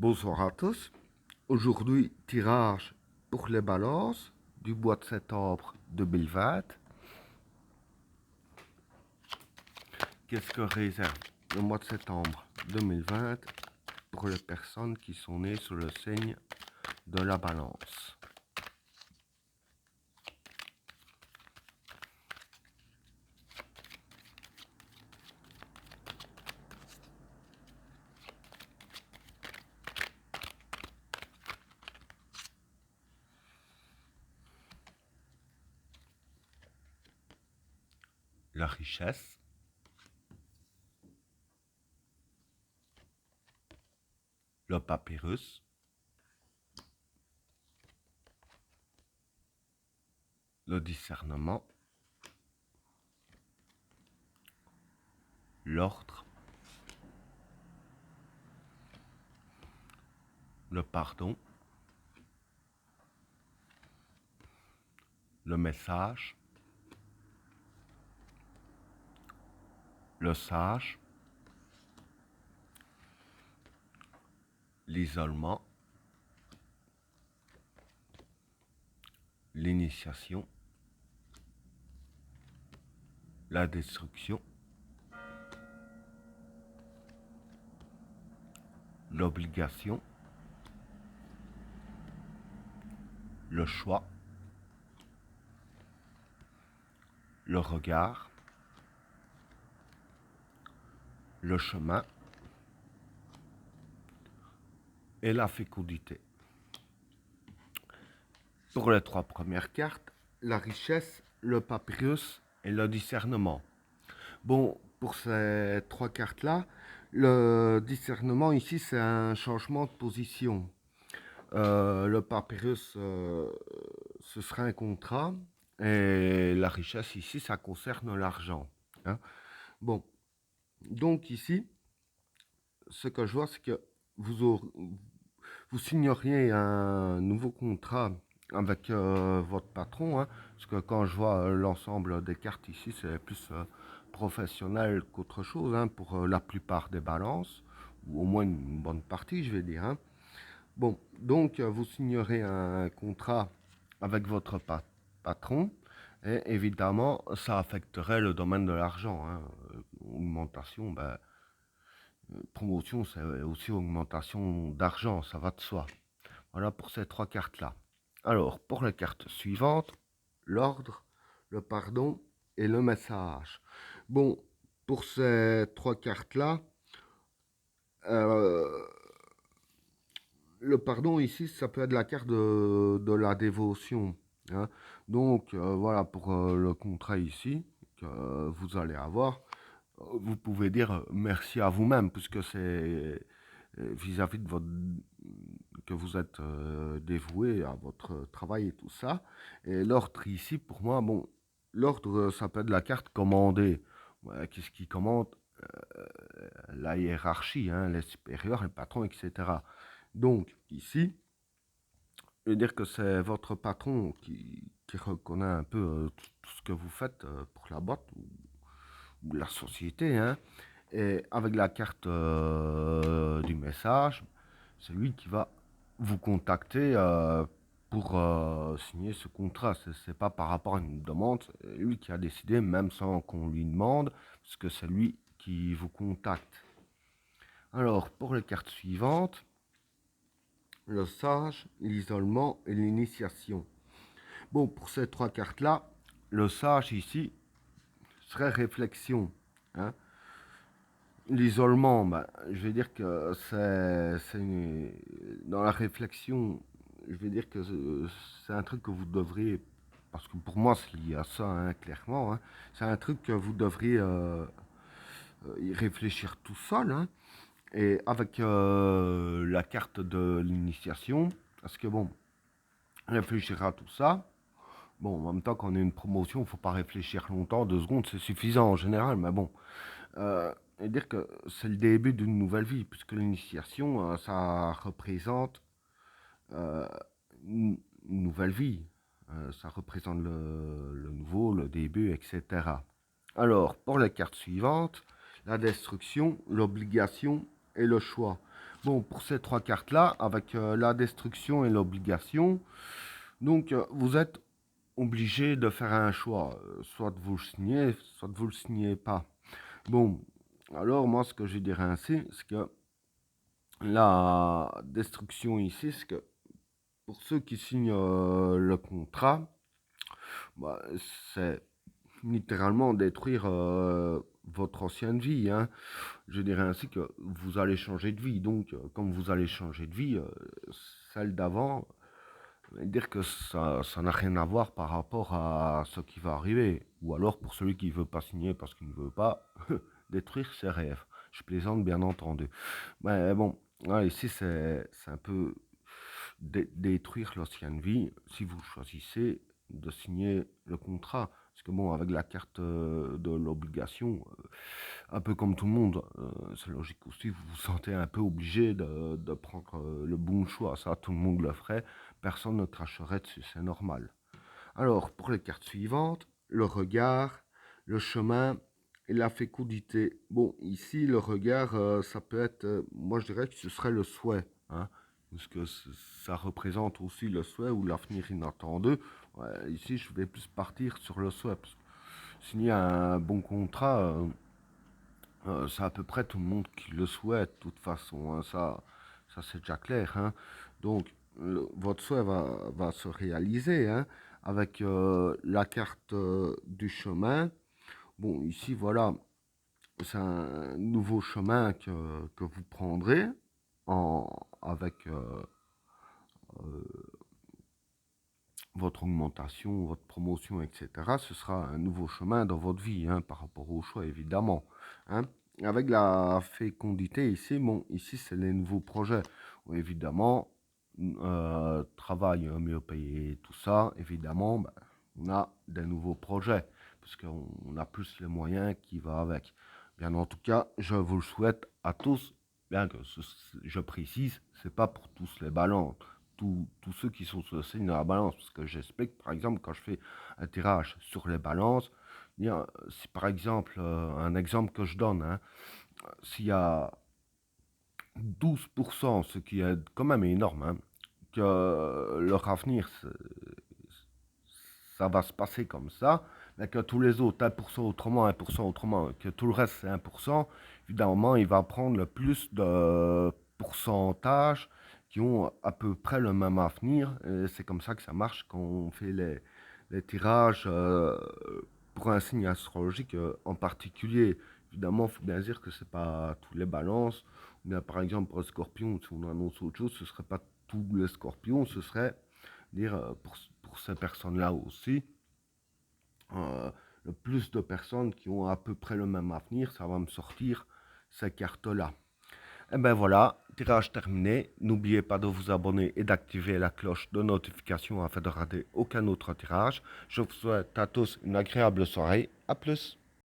Bonsoir à tous. Aujourd'hui, tirage pour les balances du mois de septembre 2020. Qu'est-ce que réserve le mois de septembre 2020 pour les personnes qui sont nées sous le signe de la balance? La richesse, le papyrus, le discernement, l'ordre, le pardon, le message, le sage, l'isolement, l'initiation, la destruction, l'obligation, le choix, le regard, le chemin et la fécondité. Pour les trois premières cartes, la richesse, le papyrus et le discernement. Bon, pour ces trois cartes-là, le discernement ici, c'est un changement de position. Le papyrus, ce serait un contrat. Et la richesse ici, ça concerne l'argent. Hein. Bon, donc ici, ce que je vois, c'est que vous signeriez un nouveau contrat avec votre patron, hein, parce que quand je vois l'ensemble des cartes ici, c'est plus professionnel qu'autre chose, hein, pour la plupart des balances, ou au moins une bonne partie, je vais dire. Hein. Bon, donc vous signerez un contrat avec votre patron, et évidemment, ça affecterait le domaine de l'argent. Hein. Augmentation, ben, promotion, c'est aussi augmentation d'argent, ça va de soi. Voilà pour ces trois cartes-là. Alors, pour les cartes suivantes, l'ordre, le pardon et le message. Bon, pour ces trois cartes-là, euh, le pardon ici, ça peut être la carte de la dévotion. Hein. Donc, voilà, pour le contrat ici, que vous allez avoir, vous pouvez dire merci à vous-même, puisque c'est vis-à-vis de votre que vous êtes dévoué à votre travail et tout ça. Et l'ordre ici, pour moi, bon, l'ordre, ça peut être la carte commandée. Ouais, qu'est-ce qui commande? Euh, la hiérarchie, hein, les supérieurs, les patrons, etc. Donc, ici, je veux dire que c'est votre patron qui reconnaît un peu tout ce que vous faites pour la boîte ou la société. Hein. Et avec la carte du message, c'est lui qui va vous contacter pour signer ce contrat. C'est pas par rapport à une demande, c'est lui qui a décidé, même sans qu'on lui demande, parce que c'est lui qui vous contacte. Alors, pour les cartes suivantes, le sage, l'isolement et l'initiation. Bon, pour ces trois cartes-là, le sage ici serait réflexion. Hein. L'isolement, bah, je vais dire que dans la réflexion, je vais dire que c'est un truc que vous devriez, parce que pour moi c'est lié à ça, hein, clairement, hein, c'est un truc que vous devriez y réfléchir tout seul, hein, et avec la carte de l'initiation, parce que bon, réfléchir à tout ça, bon, en même temps quand on a une promotion, il ne faut pas réfléchir longtemps, 2 secondes c'est suffisant en général, mais bon. Et dire que c'est le début d'une nouvelle vie, puisque l'initiation, ça représente euh, une nouvelle vie. Ça représente le nouveau, le début, etc. Alors, pour les cartes suivantes, la destruction, l'obligation et le choix. Bon, pour ces trois cartes-là, avec la destruction et l'obligation, donc vous êtes obligé de faire un choix. Soit vous le signez, soit vous le signez pas. Bon, alors moi, ce que je dirais ainsi, c'est que la destruction ici, c'est que pour ceux qui signent le contrat, bah, c'est littéralement détruire votre ancienne vie, hein. Je dirais ainsi que vous allez changer de vie. Donc, comme vous allez changer de vie, celle d'avant, dire que ça n'a rien à voir par rapport à ce qui va arriver. Ou alors, pour celui qui ne veut pas signer parce qu'il ne veut pas, détruire ses rêves. Je plaisante, bien entendu. Mais bon, ouais, ici, c'est un peu détruire l'ancienne vie si vous choisissez de signer le contrat. Parce que bon, avec la carte de l'obligation, un peu comme tout le monde, c'est logique aussi, vous vous sentez un peu obligé de prendre le bon choix. Ça, tout le monde le ferait. Personne ne cracherait dessus, c'est normal. Alors, pour les cartes suivantes, le regard, le chemin et la fécondité. Bon, ici, le regard, ça peut être, moi je dirais que ce serait le souhait, hein, parce que ça représente aussi le souhait ou l'avenir inattendu. Ouais, ici, je vais plus partir sur le souhait. Parce que signer un bon contrat, c'est à peu près tout le monde qui le souhaite, de toute façon, hein, ça c'est déjà clair, hein. Donc, votre souhait va se réaliser, hein, avec la carte du chemin. Bon, ici, voilà, c'est un nouveau chemin que vous prendrez en, avec votre augmentation, votre promotion, etc. Ce sera un nouveau chemin dans votre vie, hein, par rapport au choix, évidemment, hein. Avec la fécondité ici, bon, ici, c'est les nouveaux projets. Bon, évidemment, travail mieux payé, tout ça, évidemment, ben, on a des nouveaux projets, parce qu'on a plus les moyens qui vont avec. Bien, en tout cas, je vous le souhaite à tous, bien que je précise, c'est pas pour tous les balances. Tous ceux qui sont sur le signe de la balance, parce que j'explique, par exemple, quand je fais un tirage sur les balances, si par exemple, un exemple que je donne, hein, s'il y a 12%, ce qui est quand même énorme, hein, que leur avenir, ça va se passer comme ça, mais que tous les autres, 1% autrement, 1% autrement, que tout le reste c'est 1%, évidemment, il va prendre le plus de pourcentage qui ont à peu près le même avenir. Et c'est comme ça que ça marche quand on fait les tirages pour un signe astrologique en particulier. Évidemment, il faut bien dire que c'est pas tous les balances. Bien, par exemple, pour le scorpion, si on annonce autre chose, ce ne serait pas tous les scorpions, ce serait dire pour ces personnes-là aussi, le plus de personnes qui ont à peu près le même avenir, ça va me sortir ces cartes-là. Et ben voilà, tirage terminé. N'oubliez pas de vous abonner et d'activer la cloche de notification afin de rater aucun autre tirage. Je vous souhaite à tous une agréable soirée. A plus.